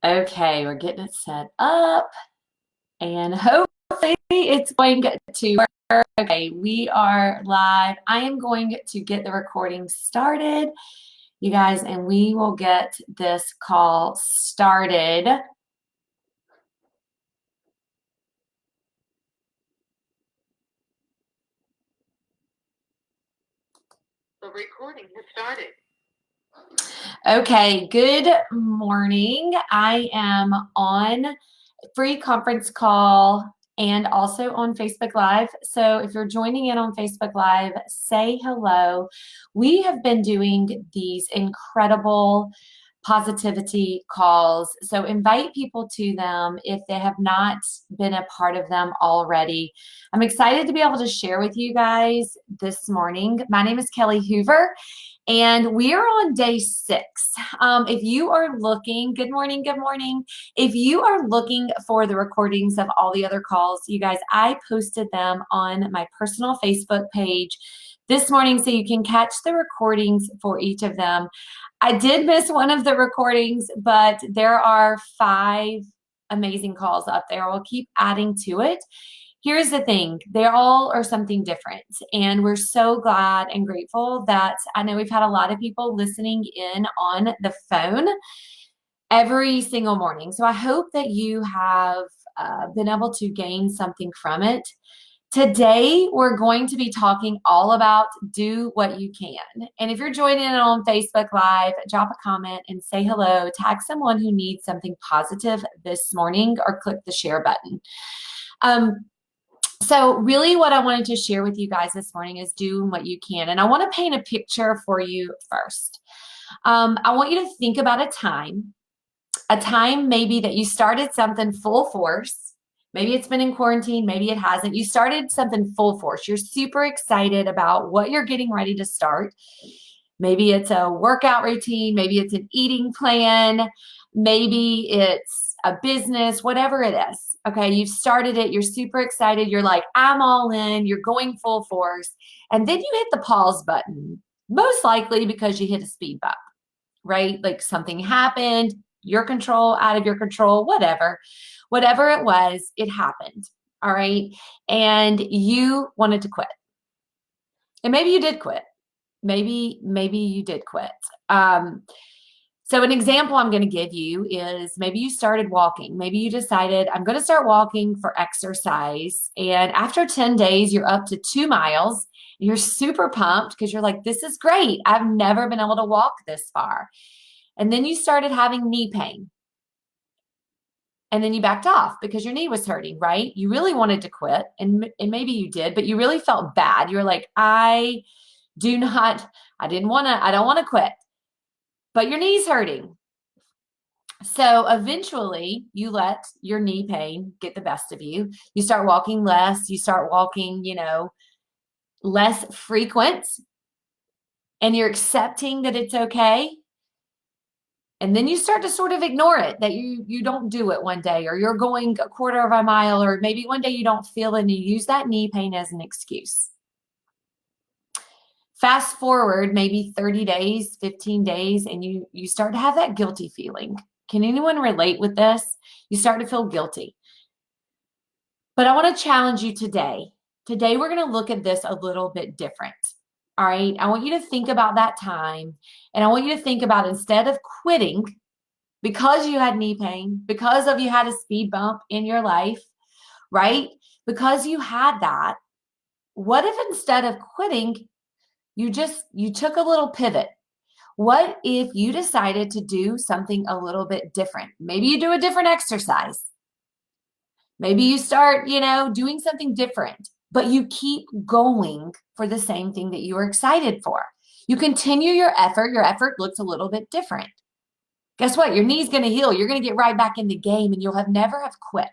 Okay, we're getting it set up and hopefully it's going to work. Okay, we are live. I am going to get the recording started, you guys, and we will get this call started. The recording has started. Okay, good morning. I am on free conference call and also on Facebook Live. So if you're joining in on Facebook Live, say hello. We have been doing these incredible positivity calls. So invite people to them if they have not been a part of them already. I'm excited to be able to share with you guys this morning. My name is Kelly Hoover. And we are on day 6. If you are looking, good morning, good morning. If you are looking for the recordings of all the other calls, you guys, I posted them on my personal Facebook page this morning so you can catch the recordings for each of them. I did miss one of the recordings, but there are 5 amazing calls up there. We'll keep adding to it. Here's the thing, they all are something different. And we're so glad and grateful that I know we've had a lot of people listening in on the phone every single morning. So I hope that you have been able to gain something from it. Today, we're going to be talking all about do what you can. And if you're joining in on Facebook Live, drop a comment and say hello. Tag someone who needs something positive this morning or click the share button. So really what I wanted to share with you guys this morning is do what you can. And I want to paint a picture for you first. I want you to think about a time maybe that you started something full force. Maybe it's been in quarantine, maybe it hasn't. You started something full force. You're super excited about what you're getting ready to start. Maybe it's a workout routine, maybe it's an eating plan, maybe it's a business, whatever it is. Okay, you've started it, you're super excited, you're like, I'm all in, you're going full force, and then you hit the pause button, most likely because you hit a speed bump, right? Like something happened, out of your control, whatever it was, it happened. All right. And you wanted to quit. And maybe you did quit. Maybe you did quit. So an example I'm going to give you is maybe you started walking. Maybe you decided I'm going to start walking for exercise. And after 10 days, you're up to 2 miles. You're super pumped because you're like, this is great. I've never been able to walk this far. And then you started having knee pain. And then you backed off because your knee was hurting, right? You really wanted to quit, and maybe you did, but you really felt bad. You were like, I don't want to quit, but your knee's hurting. So eventually you let your knee pain get the best of you. You start walking less, you start walking, less frequent, and you're accepting that it's okay. And then you start to sort of ignore it, that you don't do it one day, or you're going a quarter of a mile, or maybe one day you don't feel it and you use that knee pain as an excuse. Fast forward maybe 30 days, 15 days, and you start to have that guilty feeling. Can anyone relate with this? You start to feel guilty. But I want to challenge you today. Today, we're going to look at this a little bit different. All right. I want you to think about that time. And I want you to think about, instead of quitting because you had knee pain, because of you had a speed bump in your life, right? Because you had that, what if instead of quitting, you took a little pivot? What if you decided to do something a little bit different? Maybe you do a different exercise. Maybe you start, doing something different, but you keep going for the same thing that you were excited for. You continue your effort looks a little bit different. Guess what? Your knee's going to heal. You're going to get right back in the game, and you'll never have quit.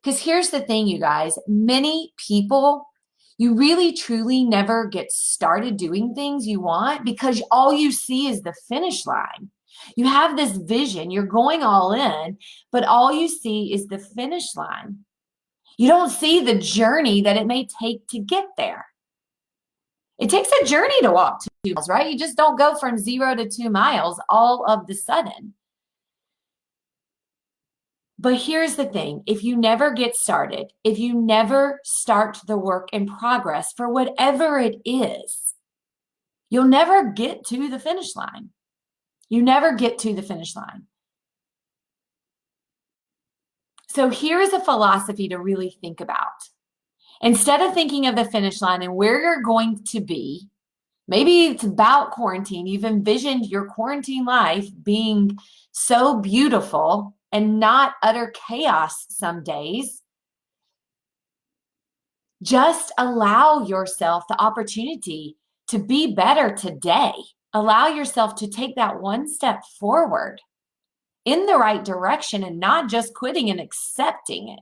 Because here's the thing, you guys, many people, you really truly never get started doing things you want because all you see is the finish line. You have this vision, you're going all in, but all you see is the finish line. You don't see the journey that it may take to get there. It takes a journey to walk 2 miles, right? You just don't go from 0 to 2 miles all of the sudden. But here's the thing, if you never get started, if you never start the work in progress for whatever it is, you'll never get to the finish line. You never get to the finish line. So here's a philosophy to really think about. Instead of thinking of the finish line and where you're going to be, maybe it's about quarantine. You've envisioned your quarantine life being so beautiful and not utter chaos some days. Just allow yourself the opportunity to be better today. Allow yourself to take that one step forward in the right direction and not just quitting and accepting it.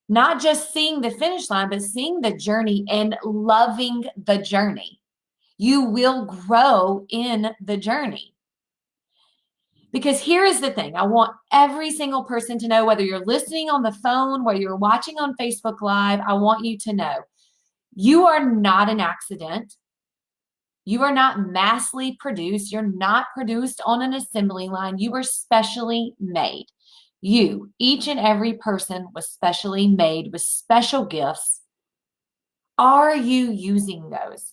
Not just seeing the finish line, but seeing the journey and loving the journey. You will grow in the journey. Because here is the thing. I want every single person to know, whether you're listening on the phone, whether you're watching on Facebook Live, I want you to know you are not an accident. You are not massively produced. You're not produced on an assembly line. You were specially made. You, each and every person, was specially made with special gifts. Are you using those?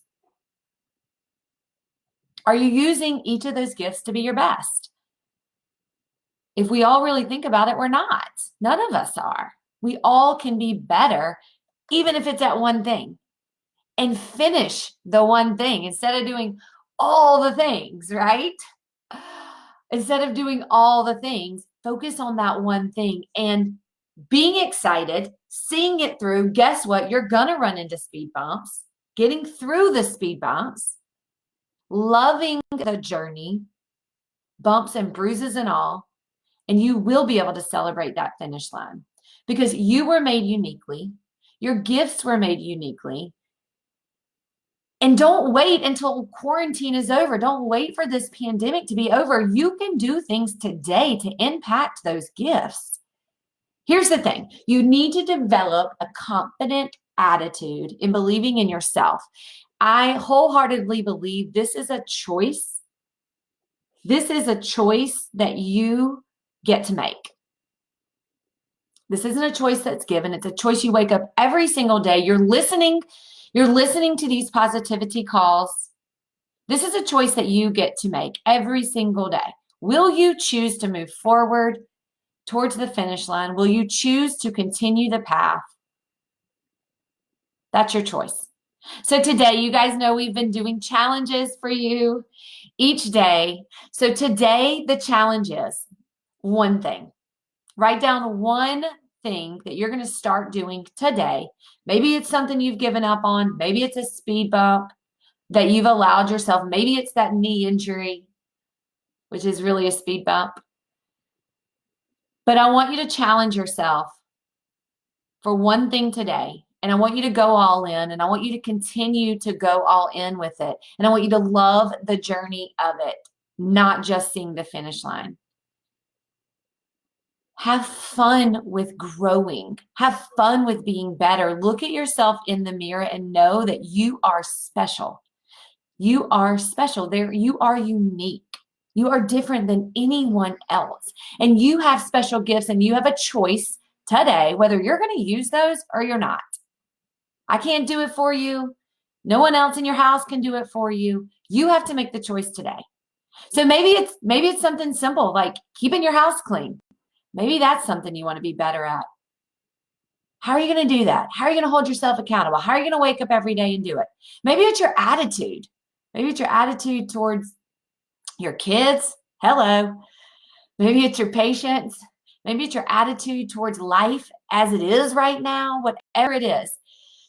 Are you using each of those gifts to be your best? If we all really think about it, we're not. None of us are. We all can be better, even if it's at one thing, and finish the one thing instead of doing all the things, right? Instead of doing all the things, focus on that one thing and being excited, seeing it through. Guess what? You're going to run into speed bumps, getting through the speed bumps, loving the journey, bumps and bruises and all, and you will be able to celebrate that finish line because you were made uniquely. Your gifts were made uniquely. And don't wait until quarantine is over. Don't wait for this pandemic to be over. You can do things today to impact those gifts. Here's the thing. You need to develop a confident attitude in believing in yourself. I wholeheartedly believe this is a choice. This is a choice that you get to make. This isn't a choice that's given. It's a choice you wake up every single day. You're listening to these positivity calls. This is a choice that you get to make every single day. Will you choose to move forward towards the finish line? Will you choose to continue the path? That's your choice. So today, you guys know we've been doing challenges for you each day. So today, the challenge is one thing. Write down one thing that you're going to start doing today. Maybe it's something you've given up on. Maybe it's a speed bump that you've allowed yourself. Maybe it's that knee injury, which is really a speed bump. But I want you to challenge yourself for one thing today. And I want you to go all in, and I want you to continue to go all in with it. And I want you to love the journey of it, not just seeing the finish line. Have fun with growing. Have fun with being better. Look at yourself in the mirror and know that you are special. You are special. You are unique. You are different than anyone else. And you have special gifts, and you have a choice today whether you're going to use those or you're not. I can't do it for you. No one else in your house can do it for you. You have to make the choice today. So maybe it's something simple like keeping your house clean. Maybe that's something you want to be better at. How are you going to do that? How are you going to hold yourself accountable? How are you going to wake up every day and do it? Maybe it's your attitude. Maybe it's your attitude towards your kids. Hello. Maybe it's your patience. Maybe it's your attitude towards life as it is right now, whatever it is.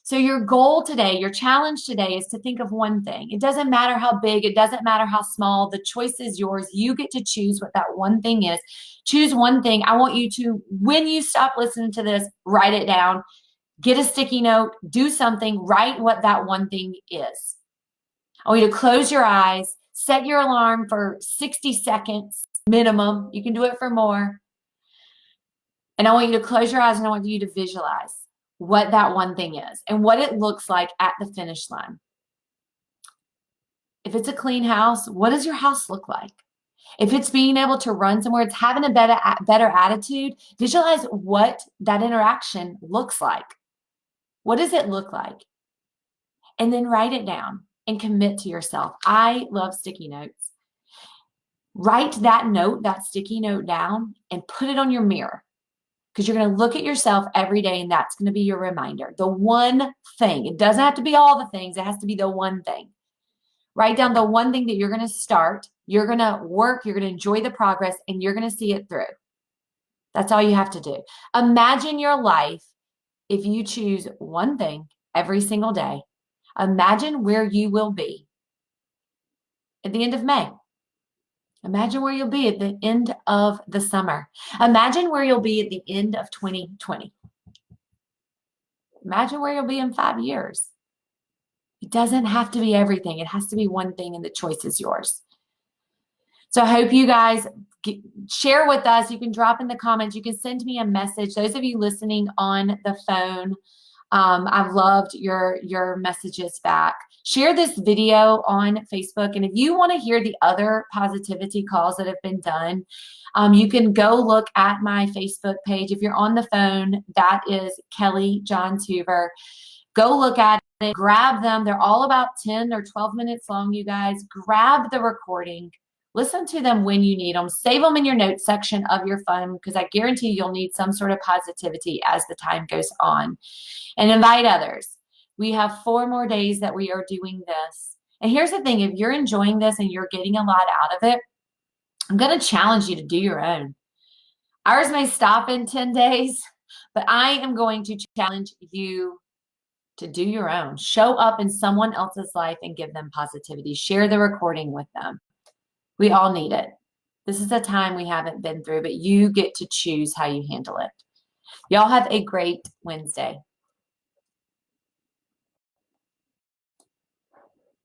So your goal today, your challenge today is to think of one thing. It doesn't matter how big, it doesn't matter how small, the choice is yours. You get to choose what that one thing is. Choose one thing. I want you to, when you stop listening to this, write it down, get a sticky note, do something, write what that one thing is. I want you to close your eyes, set your alarm for 60 seconds minimum. You can do it for more. And I want you to close your eyes and I want you to visualize what that one thing is and what it looks like at the finish line. If it's a clean house, what does your house look like? If it's being able to run somewhere, it's having a better attitude, visualize what that interaction looks like. What does it look like? And then write it down and commit to yourself. I love sticky notes. Write that note, that sticky note down and put it on your mirror, because you're going to look at yourself every day and that's going to be your reminder. The one thing. It doesn't have to be all the things. It has to be the one thing. Write down the one thing that you're going to start. You're going to work. You're going to enjoy the progress and you're going to see it through. That's all you have to do. Imagine your life if you choose one thing every single day. Imagine where you will be at the end of May. Imagine where you'll be at the end of the summer. Imagine where you'll be at the end of 2020. Imagine where you'll be in 5 years. It doesn't have to be everything. It has to be one thing, and the choice is yours. So I hope you guys share with us. You can drop in the comments. You can send me a message. Those of you listening on the phone, I've loved your messages back. Share this video on Facebook. And if you want to hear the other positivity calls that have been done, you can go look at my Facebook page. If you're on the phone, that is Kelly Johns Hoover. Go look at it, grab them. They're all about 10 or 12 minutes long, you guys. Grab the recording. Listen to them when you need them. Save them in your notes section of your phone, because I guarantee you'll need some sort of positivity as the time goes on. And invite others. We have 4 more days that we are doing this. And here's the thing. If you're enjoying this and you're getting a lot out of it, I'm going to challenge you to do your own. Ours may stop in 10 days, but I am going to challenge you to do your own. Show up in someone else's life and give them positivity. Share the recording with them. We all need it. This is a time we haven't been through, but you get to choose how you handle it. Y'all have a great Wednesday.